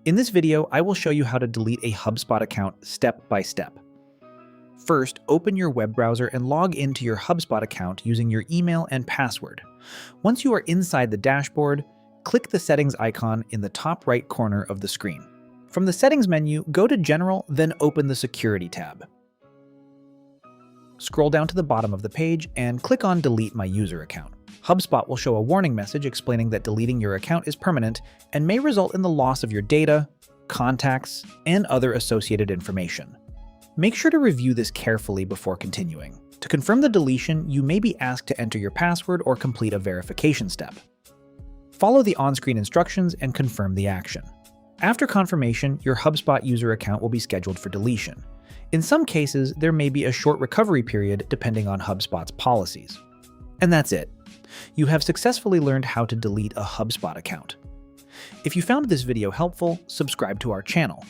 In this video, I will show you how to delete a HubSpot account step by step. First, open your web browser and log into your HubSpot account using your email and password. Once you are inside the dashboard, click the settings icon in the top right corner of the screen. From the settings menu, go to General, then open the Security tab. Scroll down to the bottom of the page and click on Delete My User Account. HubSpot will show a warning message explaining that deleting your account is permanent and may result in the loss of your data, contacts, and other associated information. Make sure to review this carefully before continuing. To confirm the deletion, you may be asked to enter your password or complete a verification step. Follow the on-screen instructions and confirm the action. After confirmation, your HubSpot user account will be scheduled for deletion. In some cases, there may be a short recovery period depending on HubSpot's policies. And that's it. You have successfully learned how to delete a HubSpot account. If you found this video helpful, subscribe to our channel.